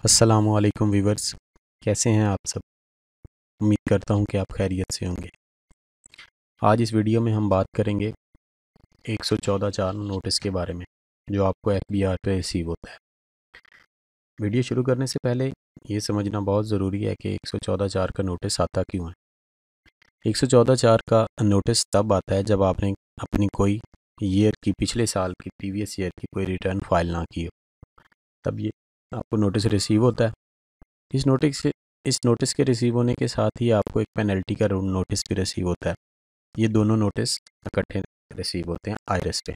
अस्सलामुअलैकुम वीवर्स, कैसे हैं आप सब। उम्मीद करता हूं कि आप खैरियत से होंगे। आज इस वीडियो में हम बात करेंगे 114(4) नोटिस के बारे में जो आपको एफबीआर पे रिसीव होता है। वीडियो शुरू करने से पहले ये समझना बहुत ज़रूरी है कि 114(4) का नोटिस आता क्यों है। 114(4) का नोटिस तब आता है जब आपने अपनी कोई ईयर की, पिछले साल की, प्रीवियस ईयर की कोई रिटर्न फाइल ना की हो, तब ये आपको नोटिस रिसीव होता है। इस नोटिस के रिसीव होने के साथ ही आपको एक पेनल्टी का नोटिस भी रिसीव होता है। ये दोनों नोटिस इकट्ठे रिसीव होते हैं आईआरएस पे।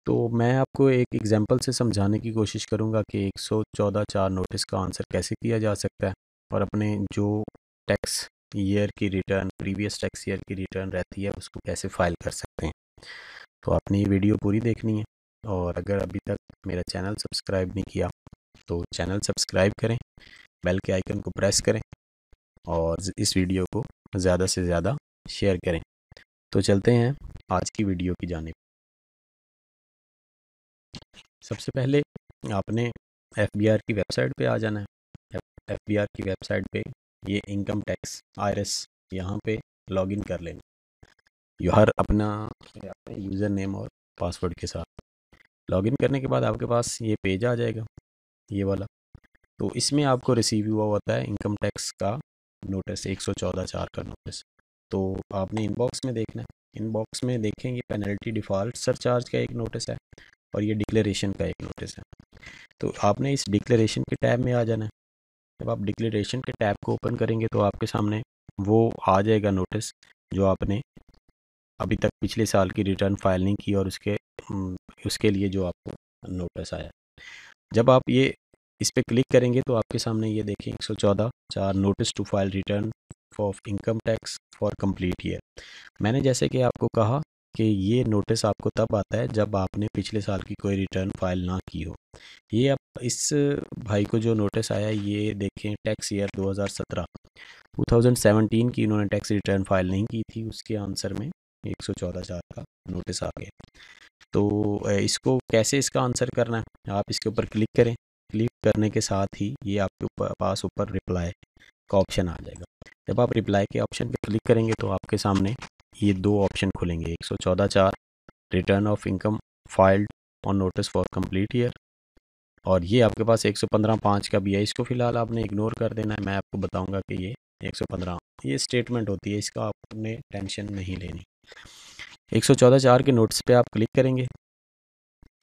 तो मैं आपको एक एग्जांपल से समझाने की कोशिश करूंगा कि 114(4) नोटिस का आंसर कैसे किया जा सकता है और अपने जो टैक्स ईयर की रिटर्न, प्रीवियस टैक्स ईयर की रिटर्न रहती है, उसको कैसे फाइल कर सकते हैं। तो आपने ये वीडियो पूरी देखनी है और अगर अभी तक मेरा चैनल सब्सक्राइब नहीं किया तो चैनल सब्सक्राइब करें, बेल के आइकन को प्रेस करें और इस वीडियो को ज़्यादा से ज़्यादा शेयर करें। तो चलते हैं आज की वीडियो की जानिब। सबसे पहले आपने एफबीआर की वेबसाइट पे आ जाना है। एफबीआर की वेबसाइट पे ये इनकम टैक्स आईआरएस, यहाँ पे लॉगिन कर लेना हर अपना यूज़र नेम और पासवर्ड के साथ। लॉगिन करने के बाद आपके पास ये पेज आ जाएगा, ये वाला। तो इसमें आपको रिसीव हुआ होता है इनकम टैक्स का नोटिस, 114(4) का नोटिस। तो आपने इनबॉक्स में देखना है। इनबॉक्स में देखेंगे पेनल्टी डिफ़ॉल्ट सरचार्ज का एक नोटिस है और ये डिक्लेरेशन का एक नोटिस है। तो आपने इस डिक्लेरेशन के टैब में आ जाना है। जब आप डिक्लेरेशन के टैब को ओपन करेंगे तो आपके सामने वो आ जाएगा नोटिस जो आपने अभी तक पिछले साल की रिटर्न फाइल नहीं की और उसके लिए जो आपको नोटिस आया। जब आप ये इस पर क्लिक करेंगे तो आपके सामने ये देखें 114(4) notice to file return for income tax for complete year. मैंने जैसे कि आपको कहा कि ये नोटिस आपको तब आता है जब आपने पिछले साल की कोई रिटर्न फाइल ना की हो। ये अब इस भाई को जो नोटिस आया, ये देखें टैक्स ईयर 2017 की इन्होंने टैक्स रिटर्न फाइल नहीं की थी, उसके आंसर में 114(4) का नोटिस आ गया। तो इसको कैसे, इसका आंसर करना है, आप इसके ऊपर क्लिक करें। क्लिक करने के साथ ही ये आपके पास ऊपर रिप्लाई का ऑप्शन आ जाएगा। जब आप रिप्लाई के ऑप्शन पे क्लिक करेंगे तो आपके सामने ये दो ऑप्शन खुलेंगे, 114(4) return of income filed on notice for complete year, और ये आपके पास 115(5) का भी है। इसको फिलहाल आपने इग्नोर कर देना है। मैं आपको बताऊंगा कि ये 115 ये स्टेटमेंट होती है, इसका आपने टेंशन नहीं लेनी। 114(4) के नोटिस पे आप क्लिक करेंगे।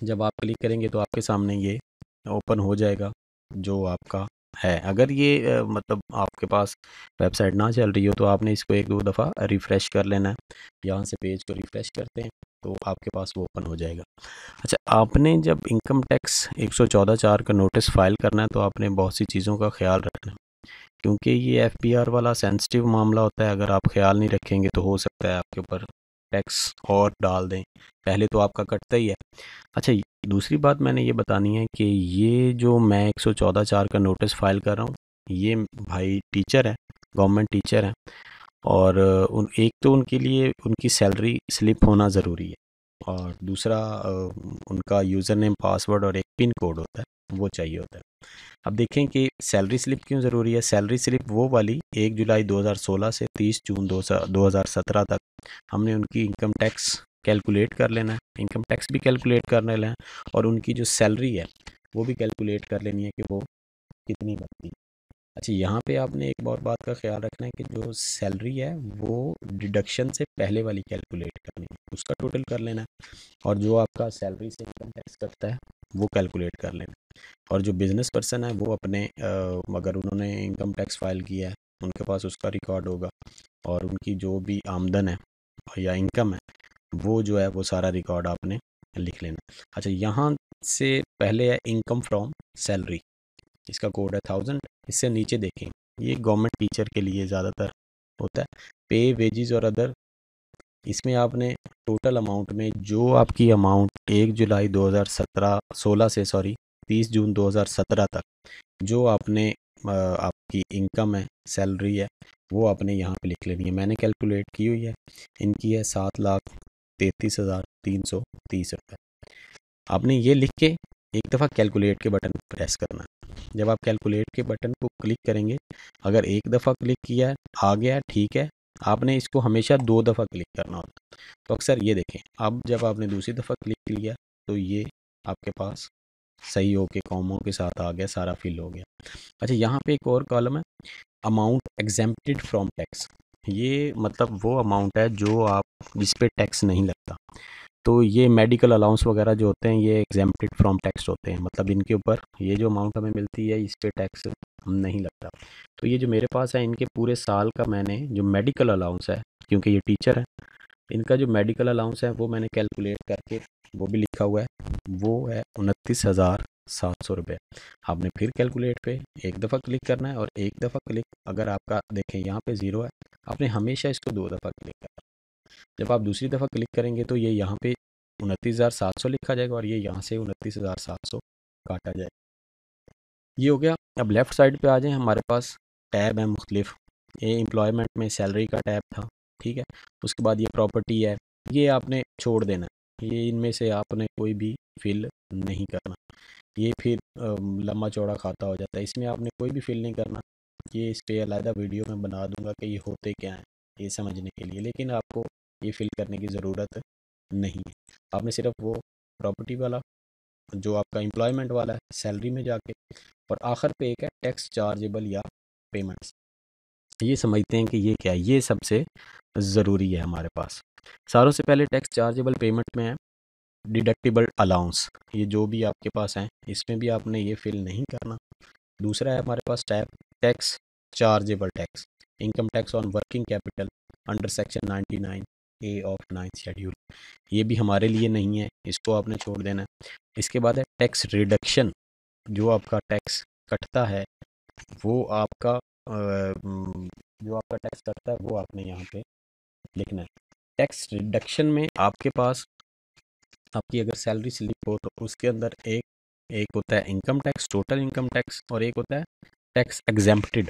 जब आप क्लिक करेंगे तो आपके सामने ये ओपन हो जाएगा जो आपका है। अगर ये मतलब आपके पास वेबसाइट ना चल रही हो तो आपने इसको एक दो दफ़ा रिफ़्रेश कर लेना है। यहाँ से पेज को रिफ़्रेश करते हैं तो आपके पास वो ओपन हो जाएगा। अच्छा, आपने जब इनकम टैक्स 114(4) का नोटिस फाइल करना है तो आपने बहुत सी चीज़ों का ख्याल रखना है, क्योंकि ये एफबीआर वाला सेंसिटिव मामला होता है। अगर आप ख्याल नहीं रखेंगे तो हो सकता है आपके ऊपर टैक्स और डाल दें, पहले तो आपका कटता ही है। अच्छा, दूसरी बात मैंने ये बतानी है कि ये जो मैं 114(4) का नोटिस फाइल कर रहा हूँ, ये भाई टीचर है, गवर्नमेंट टीचर है, और एक तो उनके लिए उनकी सैलरी स्लिप होना ज़रूरी है, और दूसरा उनका यूज़र नेम, पासवर्ड और एक पिन कोड होता है, वो चाहिए होता है। अब देखें कि सैलरी स्लिप क्यों ज़रूरी है। सैलरी स्लिप वो वाली 1 जुलाई 2016 से 30 जून 2017 तक हमने उनकी इनकम टैक्स कैलकुलेट कर लेना है, इनकम टैक्स भी कैलकुलेट कर लेना है, और उनकी जो सैलरी है वो भी कैलकुलेट कर लेनी है कि वो कितनी बनती है। अच्छा, यहाँ पे आपने एक और बात का ख्याल रखना है कि जो सैलरी है वो डिडक्शन से पहले वाली कैलकुलेट करनी है, उसका टोटल कर लेना है, और जो आपका सैलरी से इनकम टैक्स करता है वो कैलकुलेट कर लेना है। और जो बिज़नेस पर्सन है वो अपने अगर उन्होंने इनकम टैक्स फाइल किया है, उनके पास उसका रिकॉर्ड होगा, और उनकी जो भी आमदन है या इनकम है वो जो है वो सारा रिकॉर्ड आपने लिख लेना। अच्छा, यहाँ से पहले है इनकम फ्रॉम सैलरी, इसका कोड है 1000। इससे नीचे देखें, ये गवर्नमेंट टीचर के लिए ज़्यादातर होता है, पे, वेजेस और अदर। इसमें आपने टोटल अमाउंट में जो आपकी अमाउंट 1 जुलाई 2016 से 30 जून 2017 तक जो आपने आपकी इनकम है, सैलरी है, वो आपने यहाँ पे लिख लेनी है। मैंने कैलकुलेट की हुई है, इनकी है 7,33,330 रुपये। आपने ये लिख के एक दफ़ा कैलकुलेट के बटन प्रेस करना है। जब आप कैलकुलेट के बटन को क्लिक करेंगे, अगर एक दफ़ा क्लिक किया है आ गया ठीक है, आपने इसको हमेशा 2 दफ़ा क्लिक करना होता है। तो अक्सर ये देखें, अब जब आपने दूसरी दफ़ा क्लिक किया तो ये आपके पास सही होके कॉमों के साथ आ गया, सारा फिल हो गया। अच्छा, यहाँ पे एक और कॉलम है, अमाउंट एग्जेम्प्टेड फ्रॉम टैक्स। ये मतलब वो अमाउंट है जो आप जिस पे टैक्स नहीं लगता। तो ये मेडिकल अलाउंस वगैरह जो होते हैं ये एग्जेम्प्टेड फ्रॉम टैक्स होते हैं, मतलब इनके ऊपर ये जो अमाउंट हमें मिलती है इस पे टैक्स नहीं लगता। तो ये जो मेरे पास है इनके पूरे साल का मैंने जो मेडिकल अलाउंस है, क्योंकि ये टीचर है, इनका जो मेडिकल अलाउंस है वो मैंने कैलकुलेट करके वो भी लिखा हुआ है, वो है 29,700 रुपये। आपने फिर कैलकुलेट पे एक दफ़ा क्लिक करना है, और एक दफ़ा क्लिक अगर आपका देखें यहाँ पे ज़ीरो है, आपने हमेशा इसको 2 दफ़ा क्लिक करना है। जब आप दूसरी दफ़ा क्लिक करेंगे तो ये यहाँ पे 29,700 लिखा जाएगा, और ये यहाँ से 29,700 काटा जाएगा। ये हो गया। अब लेफ़्ट साइड पे आ जाएं, हमारे पास टैब है मुख्तलिफ। ये एम्प्लॉयमेंट में सैलरी का टैब था, ठीक है। उसके बाद ये प्रॉपर्टी है, ये आपने छोड़ देना है, ये इनमें से आपने कोई भी फिल नहीं करना। ये फिर लंबा चौड़ा खाता हो जाता है, इसमें आपने कोई भी फिल नहीं करना। ये इस पे अलहदा वीडियो में बना दूंगा कि ये होते क्या हैं, ये समझने के लिए, लेकिन आपको ये फिल करने की ज़रूरत नहीं है। आपने सिर्फ वो प्रॉपर्टी वाला जो आपका एम्प्लॉयमेंट वाला है सैलरी में जाके, और आखिर पे एक है टैक्स चार्जेबल या पेमेंट्स, ये समझते हैं कि ये क्या है, ये सबसे ज़रूरी है हमारे पास। सारों से पहले टैक्स चार्जेबल पेमेंट में है डिडक्टिबल अलाउंस, ये जो भी आपके पास हैं इसमें भी आपने ये फिल नहीं करना। दूसरा है हमारे पास tab tax chargeable tax, income tax on working capital under section 99 A of 9th schedule, ये भी हमारे लिए नहीं है, इसको आपने छोड़ देना है। इसके बाद है टैक्स रिडक्शन, जो आपका टैक्स कटता है वो आपका जो आपका टैक्स कटता है वो आपने यहाँ पे लिखना है। टैक्स रिडक्शन में आपके पास आपकी अगर सैलरी स्लिप हो तो उसके अंदर एक एक होता है income tax, total income tax, और एक होता है टैक्स एग्जेम्प्टेड।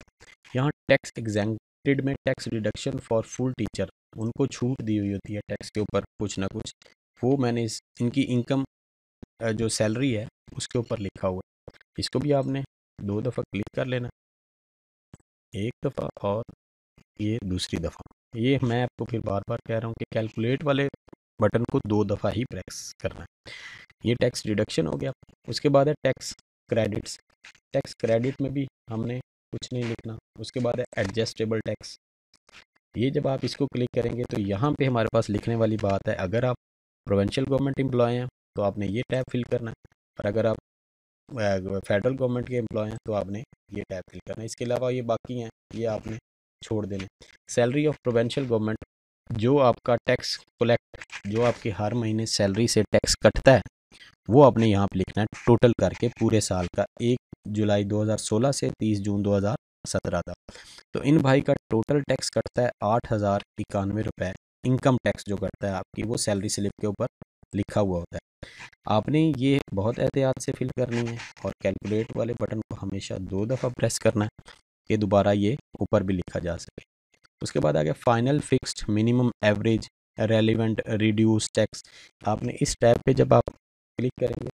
यहाँ टैक्स एग्जेम्प्टेड में tax reduction for full teacher, उनको छूट दी हुई होती है टैक्स के ऊपर कुछ ना कुछ, वो मैंने इनकी इनकम जो सैलरी है उसके ऊपर लिखा हुआ है। इसको भी आपने 2 दफ़ा क्लिक कर लेना, एक दफ़ा और ये दूसरी दफ़ा। ये मैं आपको फिर बार बार कह रहा हूँ कि कैलकुलेट वाले बटन को 2 दफ़ा ही प्रेस करना है। ये टैक्स डिडक्शन हो गया। उसके बाद है टैक्स क्रेडिट्स, टैक्स क्रेडिट में भी हमने कुछ नहीं लिखना। उसके बाद है एडजस्टेबल टैक्स, ये जब आप इसको क्लिक करेंगे तो यहाँ पे हमारे पास लिखने वाली बात है, अगर आप प्रोविंशियल गवर्नमेंट एम्प्लॉय हैं तो आपने ये टैब फिल करना है, और अगर आप फेडरल गवर्नमेंट के एम्प्लॉय हैं तो आपने ये टैब फिल करना है। इसके अलावा ये बाकी हैं, ये आपने छोड़ देने। सैलरी ऑफ प्रोविंशियल गवर्नमेंट, जो आपका टैक्स कलेक्ट, जो आपके हर महीने सैलरी से टैक्स कटता है वो आपने यहाँ पे लिखना है टोटल करके पूरे साल का, 1 जुलाई 2016 से 30 जून 2017 तक। तो इन भाई का टोटल टैक्स कटता है 8,091 रुपये। इनकम टैक्स जो कटता है आपकी वो सैलरी स्लिप के ऊपर लिखा हुआ होता है। आपने ये बहुत एहतियात से फिल करनी है, और कैलकुलेट वाले बटन को हमेशा 2 दफ़ा प्रेस करना है कि दोबारा ये ऊपर भी लिखा जा सके। उसके बाद आ गया final fixed minimum average relevant reduce tax. आपने इस टैब पे जब आप क्लिक करेंगे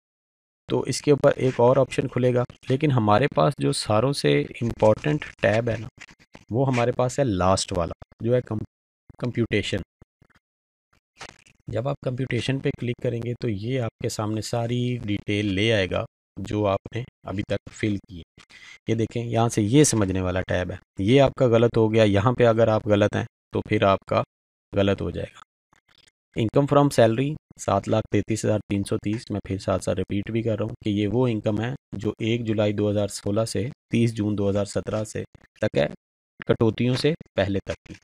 तो इसके ऊपर एक और ऑप्शन खुलेगा, लेकिन हमारे पास जो सारों से इम्पॉर्टेंट टैब है ना, वो हमारे पास है लास्ट वाला, जो है कंप्यूटेशन। जब आप कंप्यूटेशन पे क्लिक करेंगे तो ये आपके सामने सारी डिटेल ले आएगा जो आपने अभी तक फिल की है। ये देखें, यहाँ से ये समझने वाला टैब है, ये आपका गलत हो गया, यहाँ पे अगर आप गलत हैं तो फिर आपका गलत हो जाएगा। इनकम फ्रॉम सैलरी 7,33,330, मैं फिर साथ साथ रिपीट भी कर रहा हूँ कि ये वो इनकम है जो 1 जुलाई 2016 से 30 जून 2017 से तक है, कटौतियों से पहले तक की।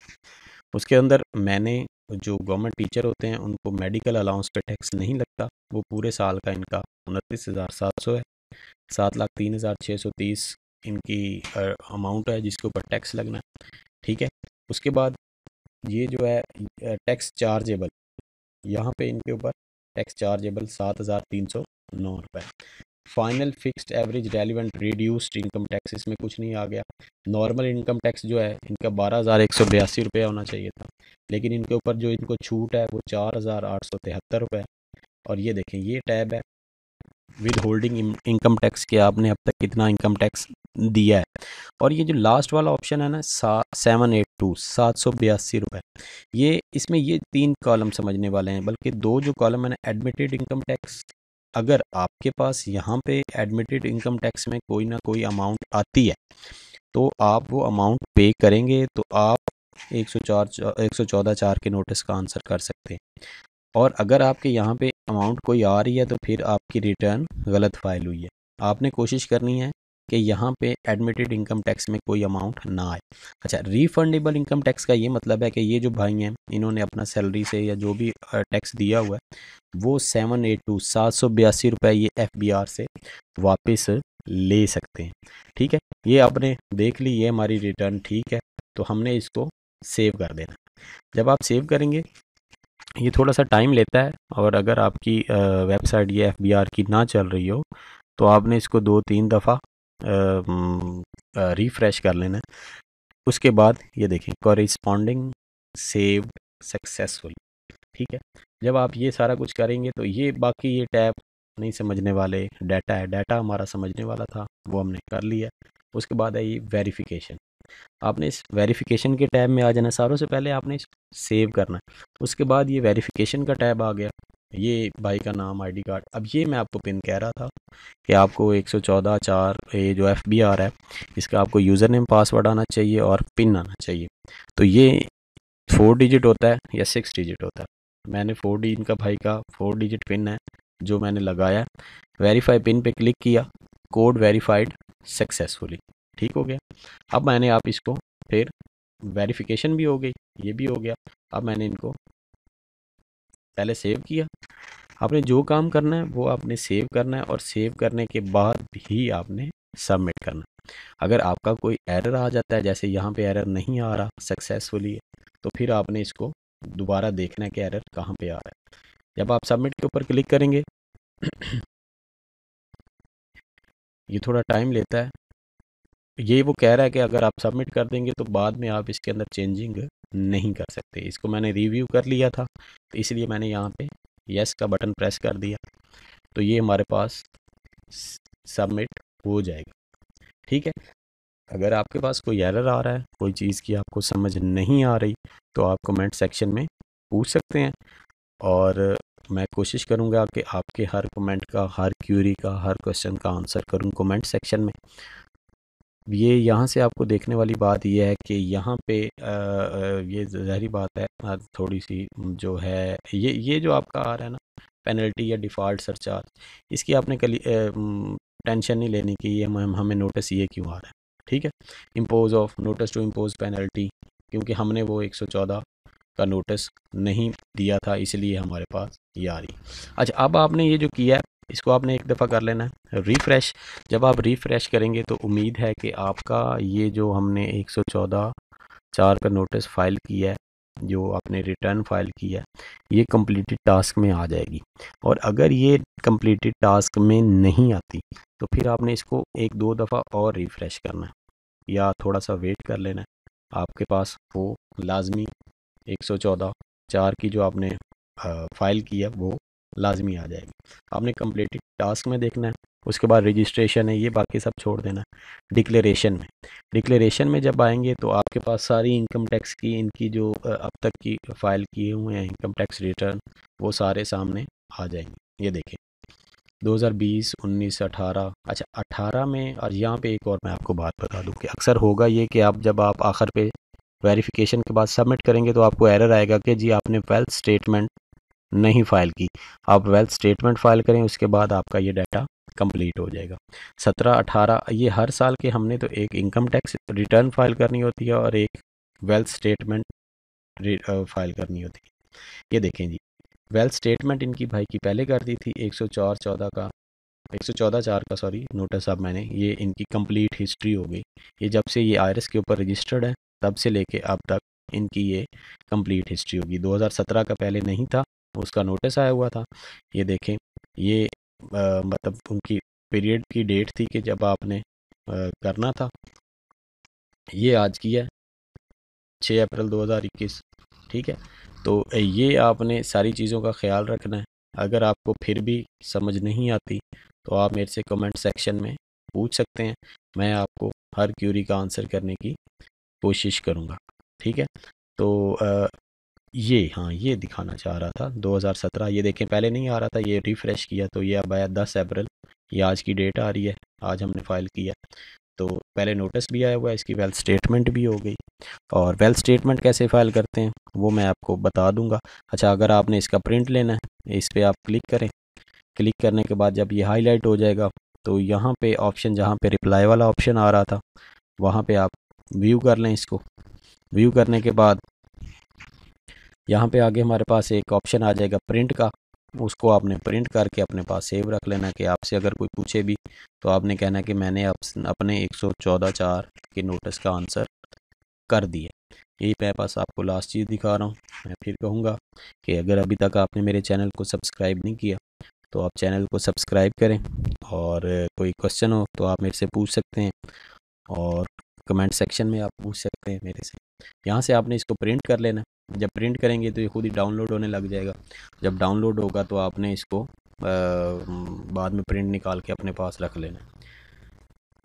उसके अंदर मैंने जो गवर्नमेंट टीचर होते हैं उनको मेडिकल अलाउंस पे टैक्स नहीं लगता, वो पूरे साल का इनका 29,700 है। 7,03,630 इनकी अमाउंट है जिसके ऊपर टैक्स लगना है, ठीक है। उसके बाद ये जो है टैक्स चार्जेबल, यहाँ पे इनके ऊपर टैक्स चार्जेबल 7,309 रुपये। Final fixed average relevant reduced income tax, इसमें कुछ नहीं आ गया। नॉर्मल इनकम टैक्स जो है इनका 12,182 रुपये होना चाहिए था, लेकिन इनके ऊपर जो इनको छूट है वो 4,873 रुपये। और ये देखें, ये टैब है विद होल्डिंग इनकम टैक्स के आपने अब तक कितना इनकम टैक्स दिया है। और ये जो लास्ट वाला ऑप्शन है ना 782 782 रुपये, ये इसमें ये 3 कॉलम समझने वाले हैं, बल्कि 2 जो कॉलम है ना एडमिटेड इनकम टैक्स। अगर आपके पास यहाँ पे एडमिटेड इनकम टैक्स में कोई ना कोई अमाउंट आती है तो आप वो अमाउंट पे करेंगे तो आप 114 के नोटिस का आंसर कर सकते हैं। और अगर आपके यहाँ पे अमाउंट कोई आ रही है तो फिर आपकी रिटर्न गलत फाइल हुई है। आपने कोशिश करनी है कि यहाँ पे एडमिटेड इनकम टैक्स में कोई अमाउंट ना आए। अच्छा, रिफंडेबल इनकम टैक्स का ये मतलब है कि ये जो भाई हैं इन्होंने अपना सैलरी से या जो भी टैक्स दिया हुआ है वो 782 ये FBR से वापस ले सकते हैं। ठीक है, ये आपने देख ली, ये हमारी रिटर्न ठीक है, तो हमने इसको सेव कर देना। जब आप सेव करेंगे ये थोड़ा सा टाइम लेता है, और अगर आपकी वेबसाइट ये FBR की ना चल रही हो तो आपने इसको 2-3 दफ़ा रिफ़्रेश कर लेना है। उसके बाद ये देखें कॉरिस्पॉन्डिंग सेव्ड सक्सेसफुल। ठीक है, जब आप ये सारा कुछ करेंगे तो ये बाकी ये टैब नहीं समझने वाले, डाटा है, डाटा हमारा समझने वाला था वो हमने कर लिया। उसके बाद है ये वेरिफिकेशन। आपने इस वेरिफिकेशन के टैब में आ जाना, सारों से पहले आपने सेव करना है। उसके बाद ये वेरिफिकेशन का टैब आ गया, ये भाई का नाम, ID कार्ड। अब ये मैं आपको पिन कह रहा था कि आपको 114(4) ये जो FBR है इसका आपको यूज़र नेम पासवर्ड आना चाहिए और पिन आना चाहिए। तो ये 4 डिजिट होता है या 6 डिजिट होता है। मैंने 4 डिजिट इनका भाई का 4 डिजिट पिन है जो मैंने लगाया। वेरीफाई पिन पे क्लिक किया, कोड वेरीफाइड सक्सेसफुली, ठीक हो गया। अब मैंने आप इसको फिर वेरिफिकेशन भी हो गई, ये भी हो गया। अब मैंने इनको पहले सेव किया। आपने जो काम करना है वो आपने सेव करना है, और सेव करने के बाद ही आपने सबमिट करना है। अगर आपका कोई एरर आ जाता है, जैसे यहाँ पे एरर नहीं आ रहा, सक्सेसफुली है, तो फिर आपने इसको दोबारा देखना है कि एरर कहाँ पे आ रहा है। जब आप सबमिट के ऊपर क्लिक करेंगे ये थोड़ा टाइम लेता है। ये वो कह रहा है कि अगर आप सबमिट कर देंगे तो बाद में आप इसके अंदर चेंजिंग नहीं कर सकते। इसको मैंने रिव्यू कर लिया था तो इसलिए मैंने यहाँ पे यस का बटन प्रेस कर दिया, तो ये हमारे पास सबमिट हो जाएगा। ठीक है, अगर आपके पास कोई एरर आ रहा है, कोई चीज़ की आपको समझ नहीं आ रही, तो आप कमेंट सेक्शन में पूछ सकते हैं, और मैं कोशिश करूँगा कि आपके हर कमेंट का, हर क्यूरी का, हर क्वेश्चन का आंसर करूँ कमेंट सेक्शन में। ये यहाँ से आपको देखने वाली बात ये है कि यहाँ पे ये ज़ाहिरी बात है, थोड़ी सी जो है ये जो आपका आ रहा है ना पेनल्टी या डिफ़ॉल्ट सरचार्ज, इसकी आपने कल टेंशन नहीं लेनी कि ये हमें नोटिस ये क्यों आ रहा है। ठीक है, impose of notice to impose penalty, क्योंकि हमने वो 114 का नोटिस नहीं दिया था, इसलिए हमारे पास ये आ रही। अच्छा, अब आपने ये जो किया है इसको आपने एक दफ़ा कर लेना है रिफ़्रेश। जब आप रिफ़्रेश करेंगे तो उम्मीद है कि आपका ये जो हमने 114(4) का नोटिस फ़ाइल किया है, जो आपने रिटर्न फ़ाइल किया है, ये कंप्लीटेड टास्क में आ जाएगी। और अगर ये कंप्लीटेड टास्क में नहीं आती तो फिर आपने इसको 1-2 दफ़ा और रिफ़्रेश करना है या थोड़ा सा वेट कर लेना है। आपके पास वो लाजमी 114(4) की जो आपने फ़ाइल की है वो लाजमी आ जाएगी। आपने कंप्लीटेड टास्क में देखना है, उसके बाद रजिस्ट्रेशन है, ये बाकी सब छोड़ देना है। डिक्लेरेशन में जब आएंगे तो आपके पास सारी इनकम टैक्स की इनकी जो अब तक की फ़ाइल किए हुए हैं इनकम टैक्स रिटर्न, वो सारे सामने आ जाएंगे। ये देखें 2020, 19, 18। अच्छा, 18 में, और यहाँ पे एक और मैं आपको बात बता दूँ कि अक्सर होगा ये कि आप जब आप आखिर पे वेरिफिकेशन के बाद सबमिट करेंगे तो आपको एरर आएगा कि जी आपने वेल्थ स्टेटमेंट नहीं फ़ाइल की। आप वेल्थ स्टेटमेंट फ़ाइल करें, उसके बाद आपका ये डाटा कंप्लीट हो जाएगा। 17, 18 ये हर साल के हमने तो एक इनकम टैक्स रिटर्न फ़ाइल करनी होती है और एक वेल्थ स्टेटमेंट फ़ाइल करनी होती है। ये देखें जी, वेल्थ स्टेटमेंट इनकी भाई की पहले कर दी थी 114(4) का सॉरी नोटिस। अब मैंने ये इनकी कंप्लीट हिस्ट्री हो गई, ये जब से ये IRS के ऊपर रजिस्टर्ड है तब से लेके अब तक इनकी ये कंप्लीट हिस्ट्री होगी। 2017 का पहले नहीं था, उसका नोटिस आया हुआ था। ये देखें, ये मतलब उनकी पीरियड की डेट थी कि जब आपने करना था, ये आज की है 6 अप्रैल 2021। ठीक है, तो ये आपने सारी चीज़ों का ख्याल रखना है। अगर आपको फिर भी समझ नहीं आती तो आप मेरे से कमेंट सेक्शन में पूछ सकते हैं। मैं आपको हर क्यूरी का आंसर करने की कोशिश करूँगा। ठीक है। तो ये हाँ, ये दिखाना चाह रहा था 2017। ये देखें पहले नहीं आ रहा था, ये रिफ़्रेश किया तो ये अब आया 10 अप्रैल। ये आज की डेट आ रही है, आज हमने फ़ाइल किया। तो पहले नोटिस भी आया हुआ है, इसकी वेल्थ स्टेटमेंट भी हो गई। और वेल्थ स्टेटमेंट कैसे फ़ाइल करते हैं वो मैं आपको बता दूंगा। अच्छा, अगर आपने इसका प्रिंट लेना है, इस पर आप क्लिक करें। क्लिक करने के बाद जब ये हाईलाइट हो जाएगा तो यहाँ पे ऑप्शन, जहाँ पे रिप्लाई वाला ऑप्शन आ रहा था, वहाँ पे आप व्यू कर लें इसको। व्यू करने के बाद यहाँ पे आगे हमारे पास एक ऑप्शन आ जाएगा प्रिंट का। उसको आपने प्रिंट करके अपने पास सेव रख लेना, कि आपसे अगर कोई पूछे भी तो आपने कहना कि मैंने अपने 114(4) के नोटिस का आंसर कर दिया। यही मैं बस आपको लास्ट चीज़ दिखा रहा हूँ। मैं फिर कहूँगा कि अगर अभी तक आपने मेरे चैनल को सब्सक्राइब नहीं किया तो आप चैनल को सब्सक्राइब करें, और कोई क्वेश्चन हो तो आप मेरे से पूछ सकते हैं, और कमेंट सेक्शन में आप पूछ सकते हैं मेरे से। यहाँ से आपने इसको प्रिंट कर लेना। जब प्रिंट करेंगे तो ये खुद ही डाउनलोड होने लग जाएगा। जब डाउनलोड होगा तो आपने इसको बाद में प्रिंट निकाल के अपने पास रख लेना।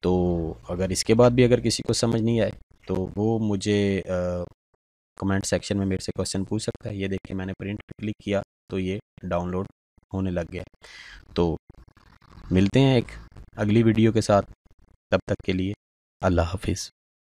तो अगर इसके बाद भी अगर किसी को समझ नहीं आए तो वो मुझे कमेंट सेक्शन में मेरे से क्वेश्चन पूछ सकता है। ये देखिए मैंने प्रिंट पे क्लिक किया तो ये डाउनलोड होने लग गया। तो मिलते हैं एक अगली वीडियो के साथ, तब तक के लिए अल्लाह हाफिज़।